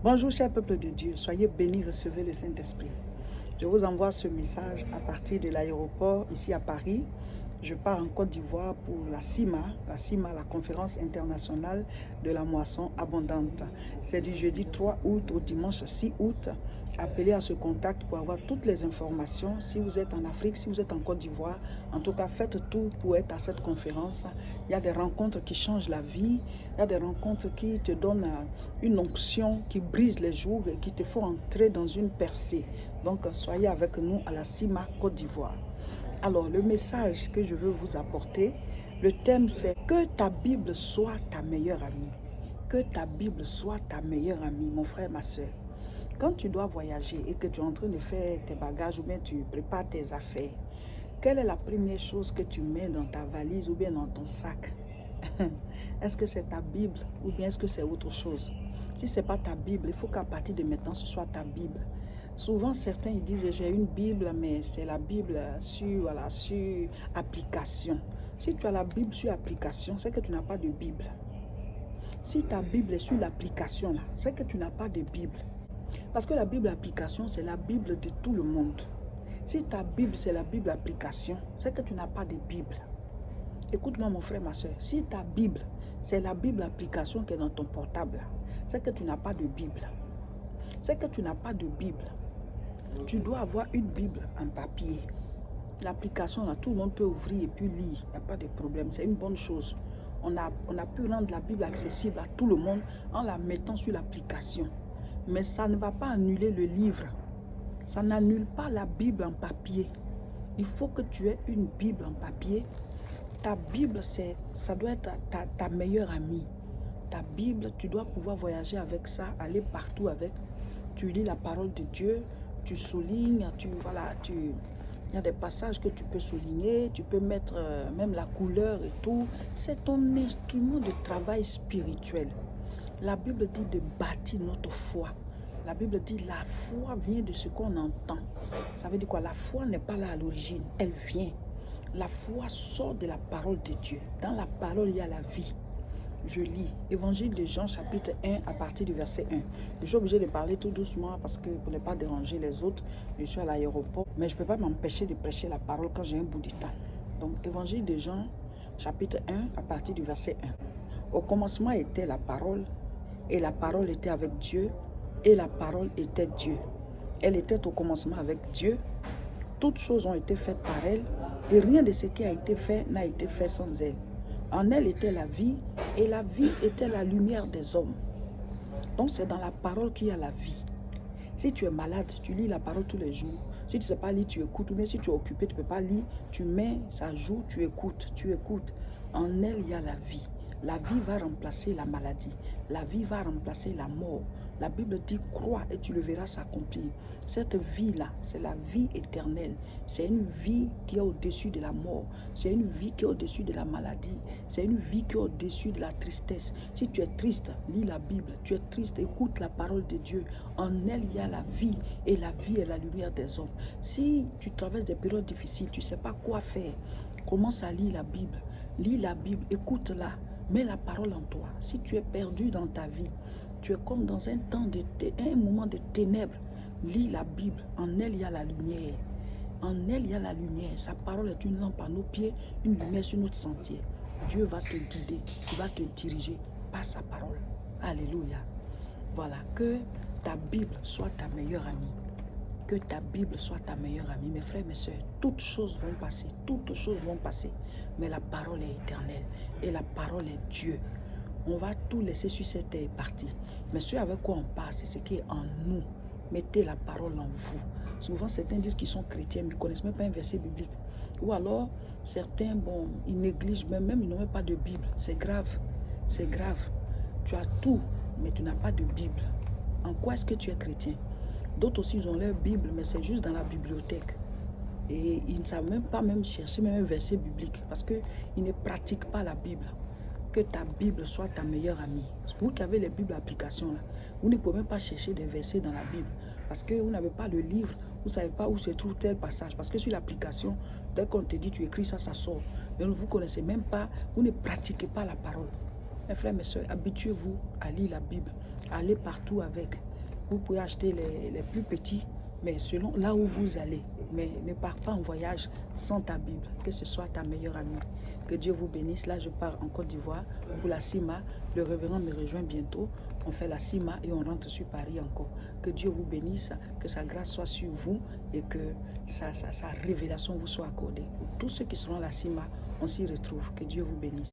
Bonjour, cher peuple de Dieu, soyez bénis, recevez le Saint-Esprit. Je vous envoie ce message à partir de l'aéroport ici à Paris. Je pars en Côte d'Ivoire pour la CIMA, la conférence internationale de la moisson abondante. C'est du jeudi 3 août au dimanche 6 août. Appelez à ce contact pour avoir toutes les informations. Si vous êtes en Afrique, si vous êtes en Côte d'Ivoire, en tout cas, faites tout pour être à cette conférence. Il y a des rencontres qui changent la vie. Il y a des rencontres qui te donnent une onction, qui brise les jougs et qui te font entrer dans une percée. Donc, soyez avec nous à la CIMA Côte d'Ivoire. Alors, le message que je veux vous apporter, le thème c'est que ta Bible soit ta meilleure amie. Que ta Bible soit ta meilleure amie, mon frère, ma soeur. Quand tu dois voyager et que tu es en train de faire tes bagages ou bien tu prépares tes affaires, quelle est la première chose que tu mets dans ta valise ou bien dans ton sac? Est-ce que c'est ta Bible ou bien est-ce que c'est autre chose? Si ce n'est pas ta Bible, il faut qu'à partir de maintenant, ce soit ta Bible. Souvent, certains ils disent j'ai une Bible, mais c'est la Bible sur application. Si tu as la Bible sur application, c'est que tu n'as pas de Bible. Si ta Bible est sur l'application, c'est que tu n'as pas de Bible. Parce que la Bible application, c'est la Bible de tout le monde. Si ta Bible, c'est la Bible application, c'est que tu n'as pas de Bible. Écoute-moi, mon frère, ma soeur. Si ta Bible, c'est la Bible application qui est dans ton portable, c'est que tu n'as pas de Bible. C'est que tu n'as pas de Bible. Tu dois avoir une Bible en papier. L'application, là, tout le monde peut ouvrir et puis lire. Il n'y a pas de problème. C'est une bonne chose. On a pu rendre la Bible accessible à tout le monde en la mettant sur l'application. Mais ça ne va pas annuler le livre. Ça n'annule pas la Bible en papier. Il faut que tu aies une Bible en papier. Ta Bible, ça doit être ta meilleure amie. Ta Bible, tu dois pouvoir voyager avec ça, aller partout avec. Tu lis la parole de Dieu, tu soulignes, il y a des passages que tu peux souligner, tu peux mettre même la couleur et tout. C'est ton instrument de travail spirituel. La Bible dit de bâtir notre foi. La Bible dit la foi vient de ce qu'on entend. Ça veut dire quoi? La foi n'est pas là à l'origine, elle vient. La foi sort de la parole de Dieu. Dans la parole, il y a la vie. Je lis Évangile de Jean chapitre 1 à partir du verset 1. Je suis obligée de parler tout doucement parce que pour ne pas déranger les autres, je suis à l'aéroport. Mais je ne peux pas m'empêcher de prêcher la parole quand j'ai un bout de temps. Donc Évangile de Jean chapitre 1 à partir du verset 1. Au commencement était la parole et la parole était avec Dieu et la parole était Dieu. Elle était au commencement avec Dieu. Toutes choses ont été faites par elle et rien de ce qui a été fait n'a été fait sans elle. En elle était la vie, et la vie était la lumière des hommes. Donc c'est dans la parole qu'il y a la vie. Si tu es malade, tu lis la parole tous les jours. Si tu ne sais pas lire, tu écoutes. Ou bien si tu es occupé, tu ne peux pas lire, tu mets, ça joue, tu écoutes, tu écoutes. En elle, il y a la vie. La vie va remplacer la maladie. La vie va remplacer la mort. La Bible dit, crois et tu le verras s'accomplir. Cette vie-là, c'est la vie éternelle. C'est une vie qui est au-dessus de la mort. C'est une vie qui est au-dessus de la maladie. C'est une vie qui est au-dessus de la tristesse. Si tu es triste, lis la Bible. Tu es triste, écoute la parole de Dieu. En elle, il y a la vie. Et la vie est la lumière des hommes. Si tu traverses des périodes difficiles, tu ne sais pas quoi faire, commence à lire la Bible. Lis la Bible, écoute-la. Mets la parole en toi. Si tu es perdu dans ta vie, tu es comme dans un moment de ténèbres. Lis la Bible. En elle, il y a la lumière. En elle, il y a la lumière. Sa parole est une lampe à nos pieds, une lumière sur notre sentier. Dieu va te guider. Il va te diriger par sa parole. Alléluia. Voilà. Que ta Bible soit ta meilleure amie. Que ta Bible soit ta meilleure amie. Mes frères, mes soeurs, toutes choses vont passer. Toutes choses vont passer. Mais la parole est éternelle. Et la parole est Dieu. On va tout laisser sur cette terre et partir. Mais ce avec quoi on passe, c'est ce qui est en nous. Mettez la parole en vous. Souvent, certains disent qu'ils sont chrétiens, mais ils ne connaissent même pas un verset biblique. Ou alors, certains, bon, ils négligent, même ils n'ont même pas de Bible. C'est grave. C'est grave. Tu as tout, mais tu n'as pas de Bible. En quoi est-ce que tu es chrétien? D'autres aussi, ils ont leur Bible, mais c'est juste dans la bibliothèque. Et ils ne savent même pas chercher même un verset biblique parce qu'ils ne pratiquent pas la Bible. Que ta Bible soit ta meilleure amie. Vous qui avez les Bibles applications, là, vous ne pouvez même pas chercher des versets dans la Bible parce que vous n'avez pas le livre, vous ne savez pas où se trouve tel passage. Parce que sur l'application, dès qu'on te dit tu écris ça, ça sort. Mais vous ne connaissez même pas, vous ne pratiquez pas la parole. Mes frères, mes soeurs, habituez-vous à lire la Bible, à aller partout avec. Vous pouvez acheter les plus petits, mais selon là où vous allez. Mais ne pars pas en voyage sans ta Bible, que ce soit ta meilleure amie. Que Dieu vous bénisse. Là, je pars en Côte d'Ivoire pour la CIMA. Le révérend me rejoint bientôt. On fait la CIMA et on rentre sur Paris encore. Que Dieu vous bénisse, que sa grâce soit sur vous et que sa révélation vous soit accordée. Pour tous ceux qui seront à la CIMA, on s'y retrouve. Que Dieu vous bénisse.